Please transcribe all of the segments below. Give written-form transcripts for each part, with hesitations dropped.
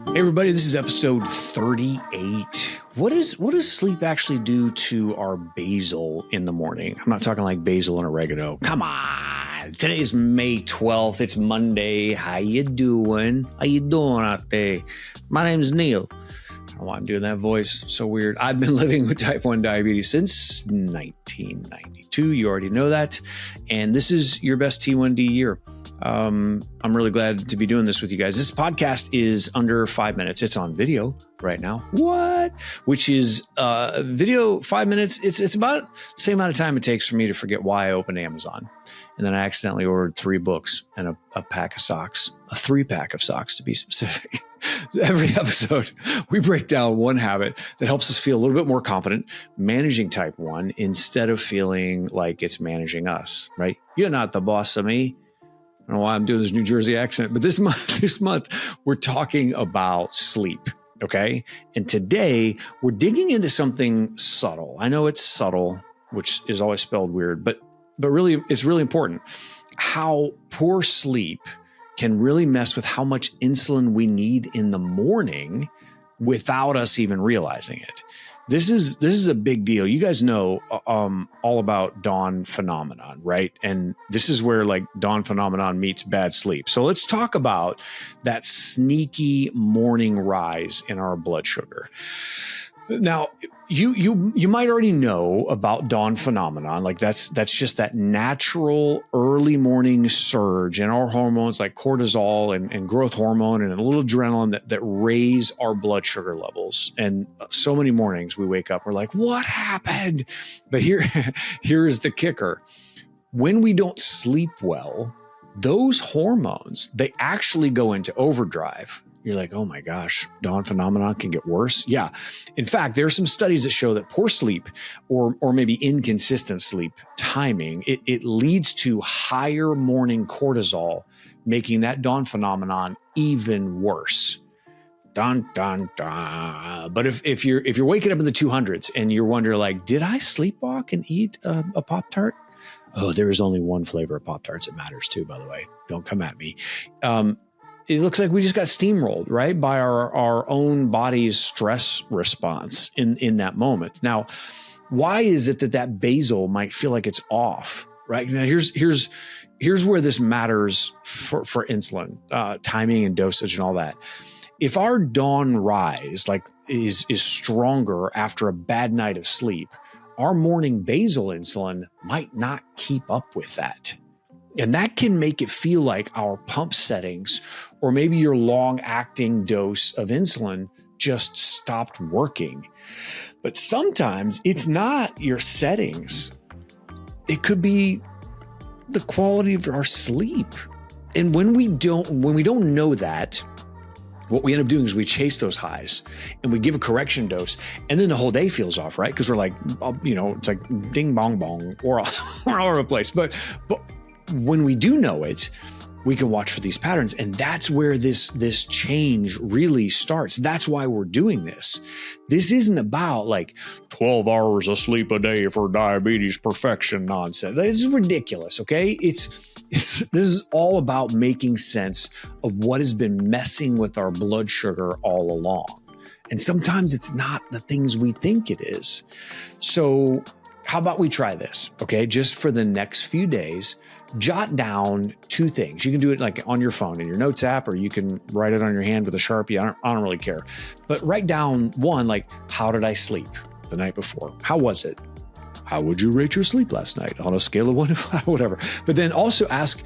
Hey everybody, this is episode 38. What does sleep actually do to our basal in the morning? I'm not talking like basil and oregano. Come on. Today's May 12th. It's Monday. How you doing? How you doing out there? My name's Neil. I don't know why I'm doing that voice. So weird. I've been living with type 1 diabetes since 1992. You already know that. And this is your best T1D year. I'm really glad to be doing this with you guys. This podcast is under 5 minutes. It's on video right now. What? Which is video 5 minutes. It's about the same amount of time it takes for me to forget why I opened Amazon. And then I accidentally ordered 3 books and a pack of socks, a 3-pack of socks to be specific. Every episode, we break down one habit that helps us feel a little bit more confident managing type 1 instead of feeling like it's managing us, right? You're not the boss of me. I don't know why I'm doing this New Jersey accent, but this month we're talking about sleep, okay? And today we're digging into something subtle. I know it's subtle, which is always spelled weird, but really it's really important. How poor sleep can really mess with how much insulin we need in the morning without us even realizing it. This is a big deal. You guys know all about dawn phenomenon, right? And this is where like dawn phenomenon meets bad sleep. So let's talk about that sneaky morning rise in our blood sugar. Now, you might already know about dawn phenomenon. Like that's just that natural early morning surge in our hormones like cortisol and growth hormone and a little adrenaline that raise our blood sugar levels. And so many mornings we wake up, we're like, what happened? But here is the kicker. When we don't sleep well, those hormones, they actually go into overdrive. You're like, oh my gosh, dawn phenomenon can get worse. Yeah. In fact, there are some studies that show that poor sleep or maybe inconsistent sleep timing, it leads to higher morning cortisol, making that dawn phenomenon even worse. Dun, dun, dun. But if you're waking up in the 200s and you're wondering like, did I sleepwalk and eat a Pop-Tart? Oh, there is only one flavor of Pop-Tarts that matters too, by the way. Don't come at me. It looks like we just got steamrolled, right, by our own body's stress response in that moment. Now, why is it that basal might feel like it's off, right? Now, here's where this matters for insulin, timing and dosage and all that. If our dawn rise is stronger after a bad night of sleep, our morning basal insulin might not keep up with that. And that can make it feel like our pump settings or maybe your long-acting dose of insulin just stopped working. But sometimes it's not your settings. It could be the quality of our sleep. And when we don't know that, what we end up doing is we chase those highs and we give a correction dose, and then the whole day feels off, right? Because we're like, it's like ding bong bong or all over the place. But when we do know it, we can watch for these patterns. And that's where this change really starts. That's why we're doing this. This isn't about like 12 hours of sleep a day for diabetes perfection nonsense. This is ridiculous, okay? This is all about making sense of what has been messing with our blood sugar all along. And sometimes it's not the things we think it is. So how about we try this, okay? Just for the next few days, jot down 2 things. You can do it like on your phone in your notes app, or you can write it on your hand with a Sharpie. I don't really care. But write down 1, like, how did I sleep the night before? How was it? How would you rate your sleep last night on a scale of 1 to 5, whatever. But then also ask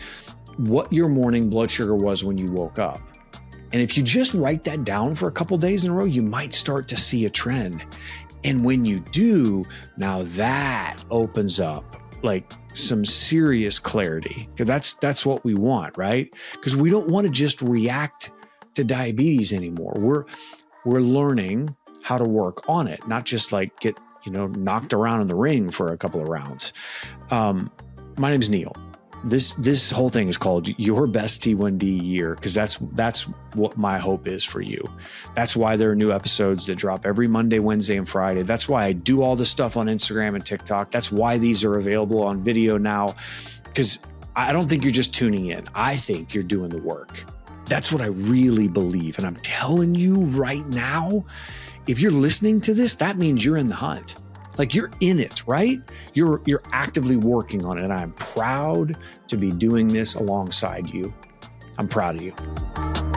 what your morning blood sugar was when you woke up. And if you just write that down for a couple days in a row, you might start to see a trend. And when you do, now that opens up like some serious clarity. That's what we want, right? Because we don't want to just react to diabetes anymore. We're learning how to work on it, not just like get knocked around in the ring for a couple of rounds. My name is Neil. This whole thing is called Your Best T1D Year, because that's what my hope is for you. That's why there are new episodes that drop every Monday, Wednesday, and Friday. That's why I do all this stuff on Instagram and TikTok. That's why these are available on video now, because I don't think you're just tuning in. I think you're doing the work. That's what I really believe. And I'm telling you right now, if you're listening to this, that means you're in the hunt. Like you're in it, right? You're actively working on it. And I'm proud to be doing this alongside you. I'm proud of you.